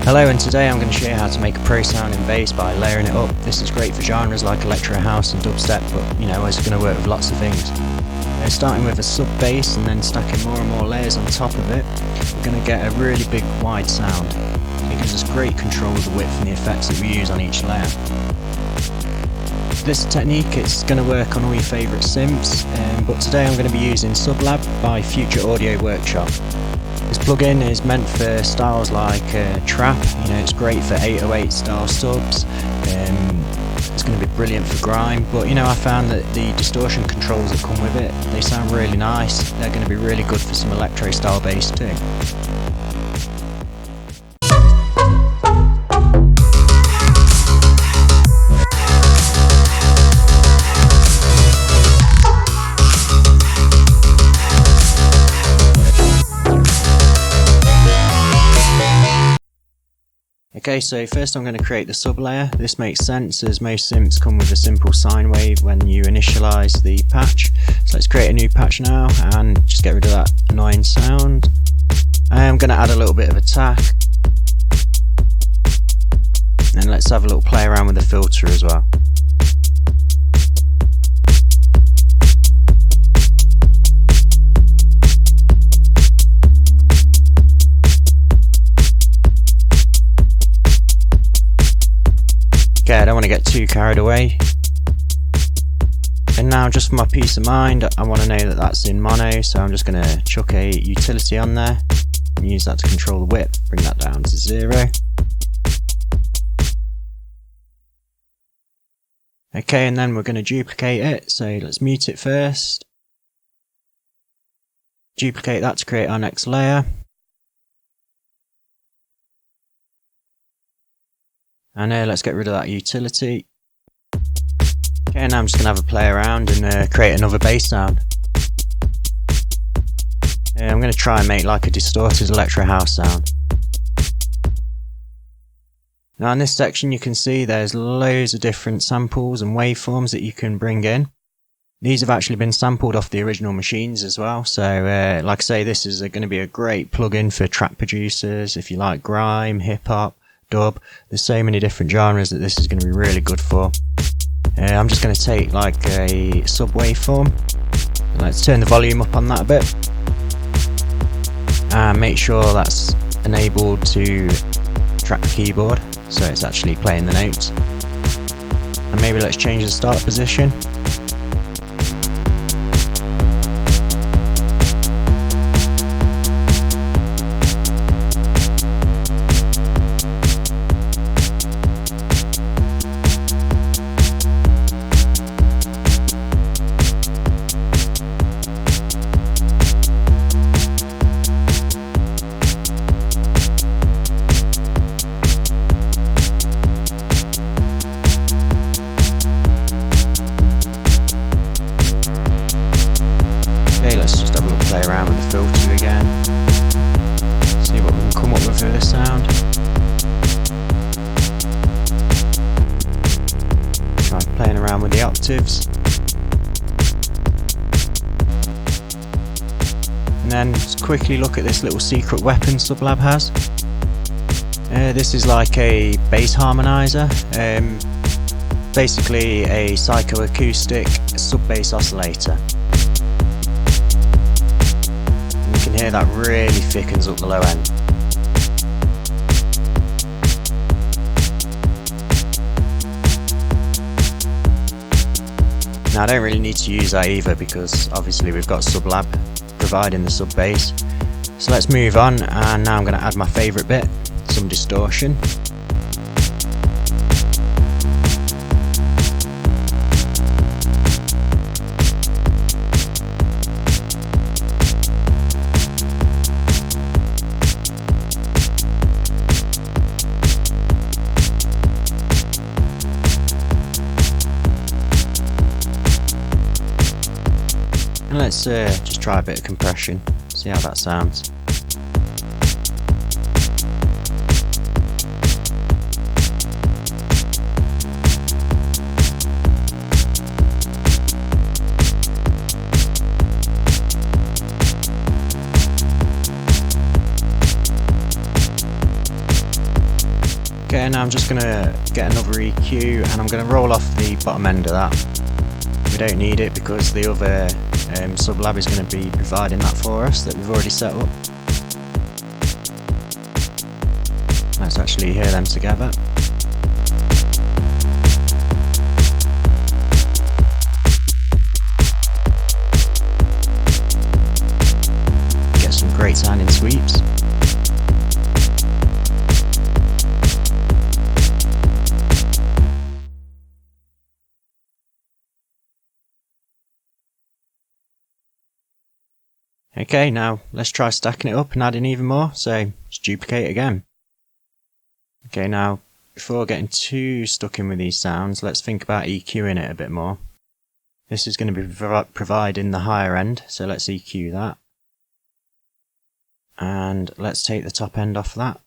Hello, and today I'm going to show you how to make a pro sound in bass by layering it up. This is great for genres like electro house and dubstep, but it's going to work with lots of things. Starting with a sub bass and then stacking more and more layers on top of it, we're going to get a really big wide sound. It gives us great control of the width and the effects that we use on each layer. This technique is going to work on all your favourite synths, but today I'm going to be using SubLab by Future Audio Workshop. This plugin is meant for styles like trap. It's great for 808 style subs. It's going to be brilliant for grime, but I found that the distortion controls that come with it, they sound really nice. They're going to be really good for some electro style bass too. Okay, so first I'm going to create the sub layer. This makes sense as most synths come with a simple sine wave when you initialize the patch. So let's create a new patch now and just get rid of that annoying sound. I'm going to add a little bit of attack. And let's have a little play around with the filter as well. Okay, I don't want to get too carried away. And now, just for my peace of mind, I want to know that that's in mono, so I'm just going to chuck a utility on there and use that to control the width, bring that down to 0. Okay, and then we're going to duplicate it, so let's mute it first. Duplicate that to create our next layer. And let's get rid of that utility. Okay, now I'm just going to have a play around and create another bass sound. I'm going to try and make like a distorted electro house sound. Now in this section you can see there's loads of different samples and waveforms that you can bring in. These have actually been sampled off the original machines as well, so like I say, this is going to be a great plugin for track producers if you like grime, hip hop, dub. There's so many different genres that this is going to be really good for. I'm just going to take like a sub waveform. Let's turn the volume up on that a bit and make sure that's enabled to track the keyboard so it's actually playing the notes. And maybe let's change the start position. Let's just have a little play around with the filter again. See what we can come up with for this sound. Try playing around with the octaves. And then just quickly look at this little secret weapon SubLab has. This is like a bass harmonizer. Basically a psychoacoustic sub-bass oscillator. You can hear that really thickens up the low end. Now I don't really need to use that either because obviously we've got SubLab providing the sub bass. So let's move on, and now I'm going to add my favourite bit, some distortion. And let's just try a bit of compression, see how that sounds. Okay, now I'm just going to get another EQ and I'm going to roll off the bottom end of that. We don't need it because the other SubLab is going to be providing that for us that we've already set up. Let's actually hear them together. Get some great sounding sweeps. Okay, now let's try stacking it up and adding even more, so let's duplicate again. Okay, now before getting too stuck in with these sounds, let's think about EQing it a bit more. This is going to be providing the higher end, so let's EQ that. And let's take the top end off that,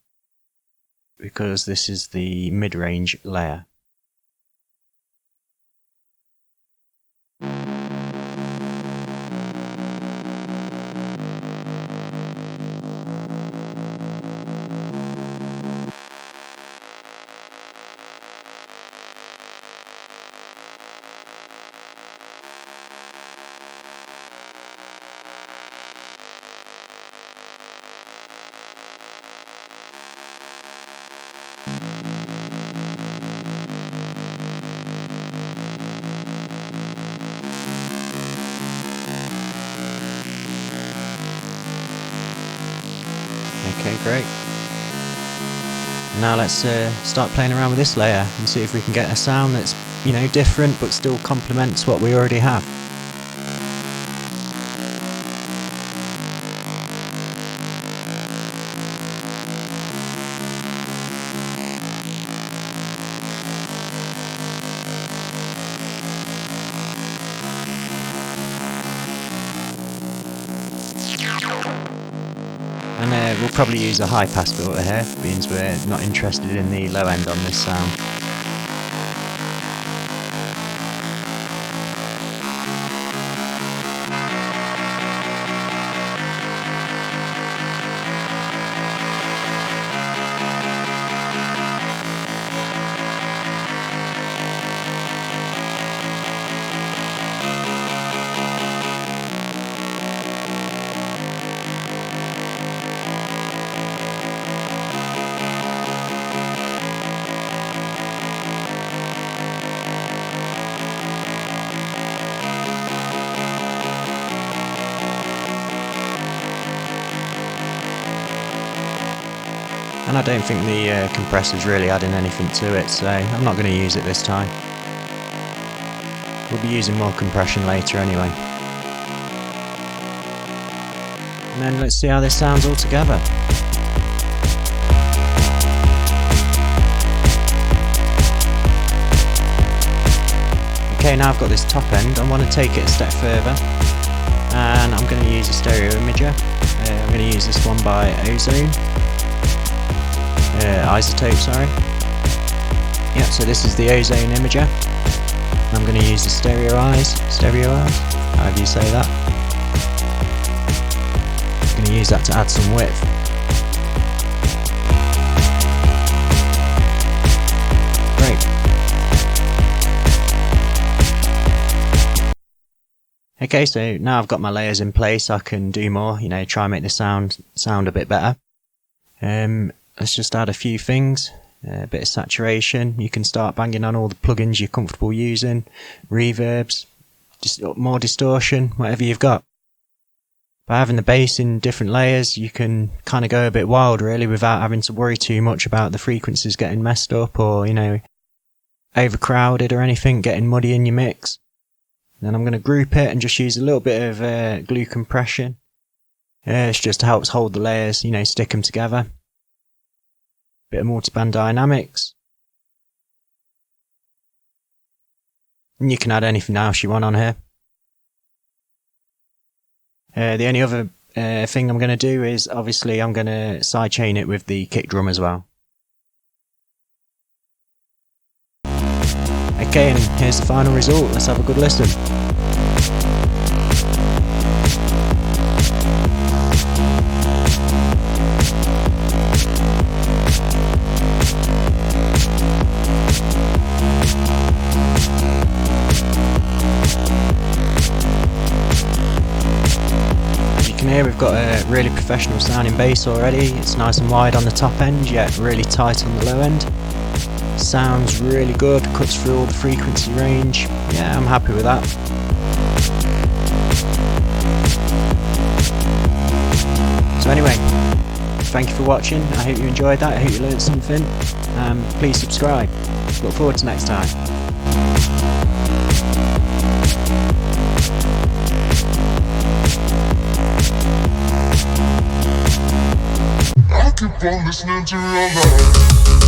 because this is the mid-range layer. Okay, great. Now let's start playing around with this layer and see if we can get a sound that's, you know, different but still complements what we already have. And we'll probably use a high pass filter here, being we're not interested in the low end on this sound. And I don't think the compressor's really adding anything to it, so I'm not going to use it this time. We'll be using more compression later anyway. And then let's see how this sounds all together. Okay, now I've got this top end, I want to take it a step further, and I'm going to use a stereo imager. I'm going to use this one by Ozone. Isotope, sorry. Yeah, so this is the Ozone imager. I'm going to use the stereo-eyes, however you say that. I'm going to use that to add some width. Great. Okay, so now I've got my layers in place, I can do more, you know, try and make the sound a bit better. Let's just add a few things, a bit of saturation. You can start banging on all the plugins you're comfortable using, reverbs, just more distortion, whatever you've got. By having the bass in different layers, you can kind of go a bit wild really without having to worry too much about the frequencies getting messed up or, you know, overcrowded or anything, getting muddy in your mix. Then I'm going to group it and just use a little bit of glue compression. It just helps hold the layers, you know, stick them together. Bit of multiband dynamics. And you can add anything else you want on here. The only other thing I'm going to do is, obviously, I'm going to sidechain it with the kick drum as well. Okay, and here's the final result. Let's have a good listen. we've got a really professional sounding bass already. It's nice and wide on the top end, yet really tight on the low end. Sounds really good, cuts through all the frequency range. Yeah, I'm happy with that. So anyway, thank you for watching. I hope you enjoyed that. I hope you learned something. Please subscribe. Look forward to next time. I keep on listening to your life.